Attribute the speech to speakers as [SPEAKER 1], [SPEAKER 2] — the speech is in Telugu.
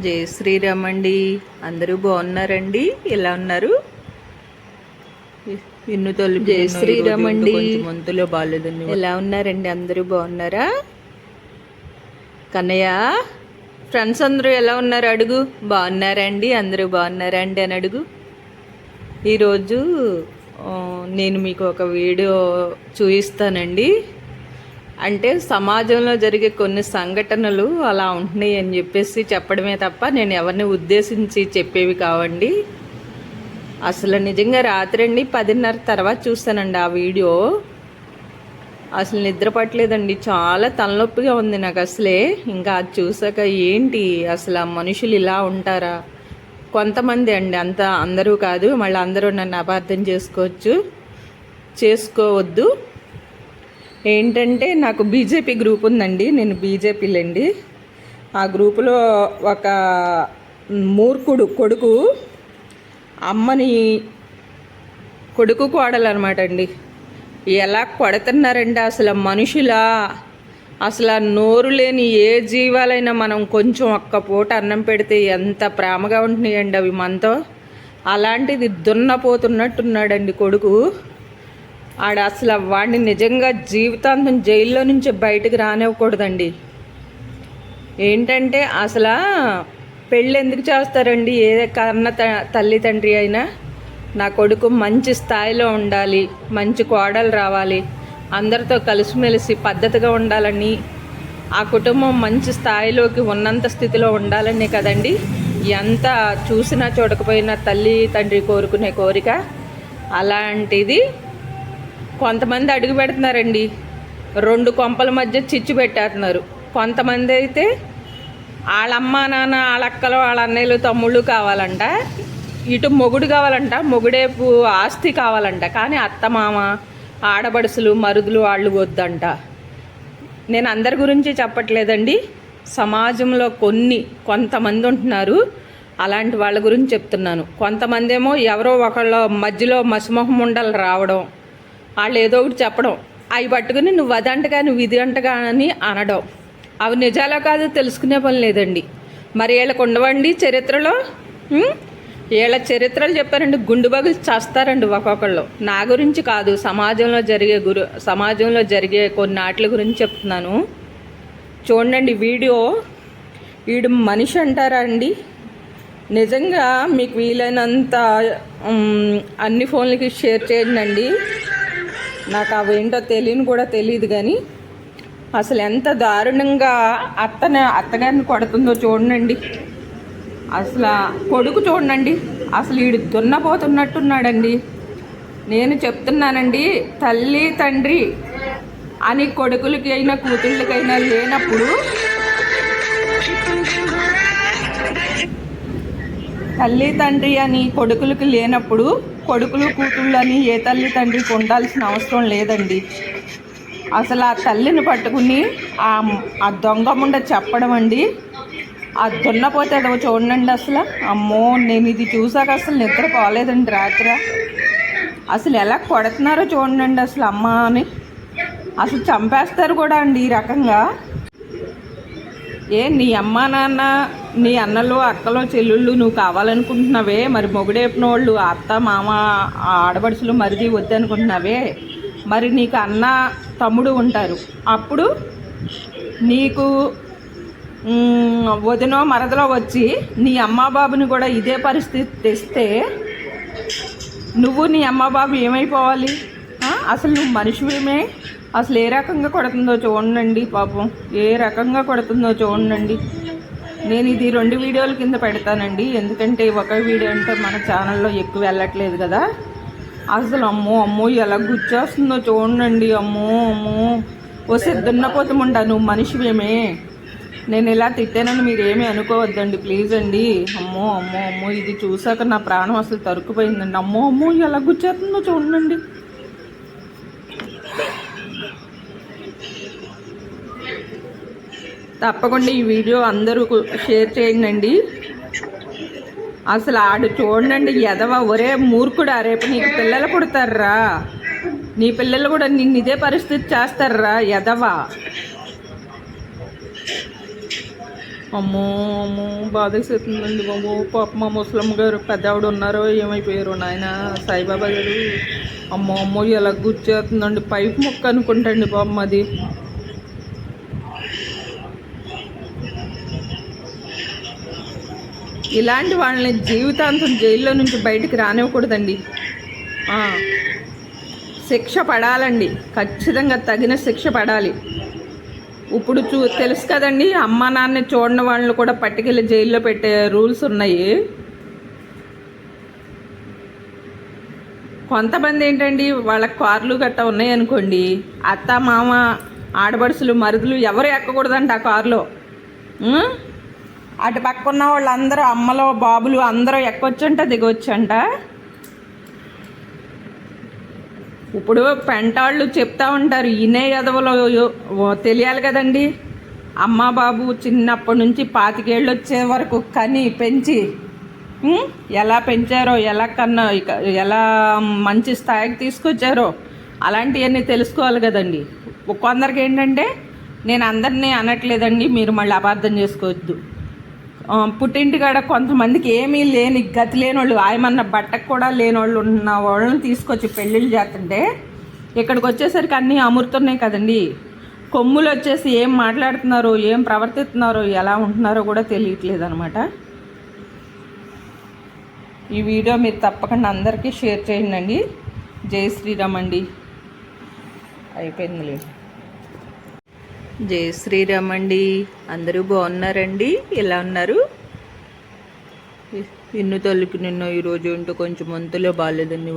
[SPEAKER 1] జై శ్రీరామ్ అండి. అందరూ బాగున్నారండి? ఎలా ఉన్నారు? ఇన్ను తొలి జై శ్రీరామ్ అండి. మంతులో బాగాలేదండి. ఎలా ఉన్నారండి? అందరూ బాగున్నారా? కన్నయ్య, ఫ్రెండ్స్ అందరూ ఎలా ఉన్నారు అడుగు. బాగున్నారండి, అందరూ బాగున్నారండి అని అడుగు. ఈరోజు నేను మీకు ఒక వీడియో చూపిస్తానండి. అంటే సమాజంలో జరిగే కొన్ని సంఘటనలు అలా ఉంటున్నాయి అని చెప్పేసి చెప్పడమే తప్ప నేను ఎవరిని ఉద్దేశించి చెప్పేవి కావండి. అసలు నిజంగా రాత్రి అండి 10:30 తర్వాత చూస్తానండి ఆ వీడియో. అసలు నిద్ర పట్టలేదండి, చాలా తలనొప్పిగా ఉంది నాకు అసలే. ఇంకా అది చూసాక ఏంటి అసలు మనుషులు ఇలా ఉంటారా? కొంతమంది అండి, అందరూ కాదు. మళ్ళీ అందరూ నన్ను అపార్థం చేసుకోవద్దు. ఏంటంటే నాకు బీజేపీ గ్రూప్ ఉందండి, నేను బీజేపీలండి. ఆ గ్రూపులో ఒక మూర్ఖుడు కొడుకు అమ్మని, కొడుకు కోడలు అనమాట అండి, ఎలా కొడుతున్నారండి అసలు మనుషులా? అసలు నోరు లేని ఏ జీవాలైనా మనం కొంచెం ఒక్క పూట అన్నం పెడితే ఎంత ప్రేమగా ఉంటున్నాయండి అవి మనతో. అలాంటిది దున్నపోతున్నట్టున్నాడండి కొడుకు. అసలు వాడిని నిజంగా జీవితాంతం జైల్లో నుంచి బయటకు రానివ్వకూడదండి. ఏంటంటే అసలు పెళ్ళి ఎందుకు చేస్తారండి? ఏ కన్న తల్లి తండ్రి అయినా నా కొడుకు మంచి స్థాయిలో ఉండాలి, మంచి కోడలు రావాలి, అందరితో కలిసిమెలిసి పద్ధతిగా ఉండాలని, ఆ కుటుంబం మంచి స్థాయిలోకి ఉన్నంత స్థితిలో ఉండాలని కదండి ఎంత చూసినా చూడకపోయినా తల్లి తండ్రి కోరుకునే కోరిక. అలాంటిది కొంతమంది అడుగు పెడుతున్నారండి, 2 కొంపల మధ్య చిచ్చు పెట్టేస్తున్నారు. కొంతమంది అయితే వాళ్ళ అమ్మ నాన్న, వాళ్ళ అక్కలు, వాళ్ళ అన్నయ్యలు, తమ్ముళ్ళు కావాలంట, ఇటు మొగుడు కావాలంట, మొగుడేపు ఆస్తి కావాలంట. కానీ అత్త మామ, ఆడబడుసులు, మరుదులు వాళ్ళు వద్దంట. నేను అందరి గురించి చెప్పట్లేదండి, సమాజంలో కొంతమంది ఉంటున్నారు, అలాంటి వాళ్ళ గురించి చెప్తున్నాను. కొంతమంది ఏమో ఎవరో ఒకళ్ళ మధ్యలో మసిమొహం ఉండాలి రావడం, వాళ్ళు ఏదో ఒకటి చెప్పడం, అవి పట్టుకుని నువ్వు అదంటగా నువ్వు ఇది అంటగా అని అనడం. అవి నిజాలో కాదు తెలుసుకునే పని లేదండి. మరి వీళ్ళకు ఉండవండి చరిత్రలో? వీళ్ళ చరిత్రలు చెప్పారండి, గుండు బగులు చేస్తారండి ఒక్కొక్కళ్ళు. నా గురించి కాదు, సమాజంలో జరిగే కొన్ని ఆటల గురించి చెప్తున్నాను. చూడండి వీడియో. వీడు మనిషి అంటారా అండి? నిజంగా మీకు వీలైనంత అన్ని ఫోన్లకి షేర్ చేయండి. నాకు అవేంటో తెలియదు కానీ అసలు ఎంత దారుణంగా అత్తగారిని కొడుతుందో చూడండి. అసలు కొడుకు చూడండి, అసలు వీడు దున్నపోతున్నట్టున్నాడండి. నేను చెప్తున్నానండి, తల్లి తండ్రి అని కొడుకులకి అయినా కూతుళ్ళకైనా లేనప్పుడు, తల్లి తండ్రి అని కొడుకులకి లేనప్పుడు కొడుకులు కూతుళ్ళు అని ఏ తల్లి తండ్రికి ఉండాల్సిన అవసరం లేదండి. అసలు ఆ తల్లిని పట్టుకుని ఆ దొంగ ముండ చెప్పడం అండి, ఆ దున్నపోతే చూడండి. అసలు అమ్మో, నేను ఇది చూసాక అసలు నిద్రపోలేదండి రాత్రి. అసలు ఎలా కొడుతున్నారో చూడండి అసలు అమ్మ అని. అసలు చంపేస్తారు కూడా అండి ఈ రకంగా. నీ అమ్మ నాన్న, నీ అన్నలు అక్కలు చెల్లుళ్ళు నువ్వు కావాలనుకుంటున్నావే, మరి మొగుడేపిన వాళ్ళు అత్త మామ ఆడబడుసులు మరిది వద్దనుకుంటున్నావే, మరి నీకు అన్న తమ్ముడు ఉంటారు. అప్పుడు నీకు వదినో మరదలో వచ్చి నీ అమ్మ బాబుని కూడా ఇదే పరిస్థితి తెస్తే నువ్వు నీ అమ్మ బాబు ఏమైపోవాలి? అసలు నువ్వు మనిషివేమే? అసలు ఏ రకంగా కొడుతుందో చూడండి పాపం, ఏ రకంగా కొడుతుందో చూడండి. నేను ఇది 2 వీడియోల కింద పెడతానండి, ఎందుకంటే ఒక వీడియో అంటే మన ఛానల్లో ఎక్కువ వెళ్ళట్లేదు కదా. అసలు అమ్మో ఎలా గుచ్చేస్తుందో చూడండి. అమ్మో వస్తే దున్నపోతముండా, నువ్వు మనిషివేమే? నేను ఇలా తిట్టానని మీరు ఏమీ అనుకోవద్దండి ప్లీజ్ అండి. అమ్మో ఇది చూసాక నా ప్రాణం అసలు తరుక్కుపోయిందండి. అమ్మో ఎలా గుచ్చేస్తుందో చూడండి. తప్పకుండా ఈ వీడియో అందరూ షేర్ చేయండి. అసలు ఆడు చూడండి ఎదవ, ఒరే మూర్ఖుడా, రేపు నీకు పిల్లలు పుడతారా, నీ పిల్లలు కూడా నిన్ను ఇదే పరిస్థితి చేస్తారా ఎదవ. అమ్మో అమ్మో బాధేసేస్తుందండి బాబు. పాప మా ముసలమ్మ గారు పెద్ద ఆవిడ ఉన్నారో ఏమైపోయారు నాయన సాయిబాబా గారు. అమ్మో అమ్మో ఎలా గుర్చేస్తుందండి. పైపు మొక్క అనుకుంటండి పాపం అది. ఇలాంటి వాళ్ళని జీవితాంతం జైల్లో నుంచి బయటికి రానివ్వకూడదండి. శిక్ష పడాలండి, ఖచ్చితంగా తగిన శిక్ష పడాలి. ఇప్పుడు తెలుసు కదండి, అమ్మా నాన్న చూడని వాళ్ళని కూడా పట్టుకెళ్ళి జైల్లో పెట్టే రూల్స్ ఉన్నాయి. కొంతమంది ఏంటండి, వాళ్ళకి కార్లు గట్టా ఉన్నాయనుకోండి, అత్త మామ ఆడబడుసులు మరుదులు ఎవరు ఎక్కకూడదంట ఆ కారులో. అటు పక్కన్న వాళ్ళందరూ అమ్మలో బాబులు అందరూ ఎక్కొచ్చంట దిగొచ్చంట. ఇప్పుడు పెంటాళ్ళు చెప్తా ఉంటారు, ఇనే ఎదవలో తెలియాలి కదండి. అమ్మ బాబు చిన్నప్పటి నుంచి 25 ఏళ్ళు వచ్చే వరకు కని పెంచి ఎలా పెంచారో, ఎలా ఎలా మంచి స్థాయికి తీసుకొచ్చారో అలాంటివన్నీ తెలుసుకోవాలి కదండి. కొందరికి ఏంటంటే, నేను అందరినీ అనట్లేదండి, మీరు మళ్ళీ అపార్థం చేసుకోవద్దు. పుట్టింటికాడ కొంతమందికి ఏమీ లేని గతి లేని వాళ్ళు, ఆయమన్న బట్టకు కూడా లేని వాళ్ళు ఉన్న వాళ్ళని తీసుకొచ్చి పెళ్ళిళ్ళు చేస్తుంటే ఇక్కడికి వచ్చేసరికి అన్నీ అమృతున్నాయి కదండి. కొమ్ములు వచ్చేసి ఏం మాట్లాడుతున్నారో, ఏం ప్రవర్తిస్తున్నారో, ఎలా ఉంటున్నారో కూడా తెలియట్లేదు అనమాట. ఈ వీడియో మీరు తప్పకుండా అందరికీ షేర్ చేయండి. జై శ్రీరామ్ అండి. అయిపోయిందిలే. జై శ్రీరామ్ అండి. అందరూ బాగున్నారండి? ఎలా ఉన్నారు? ఇన్ను తల్లికి నిన్న ఈరోజు ఉంటూ కొంచెం మంతులో బాగాలేదండి.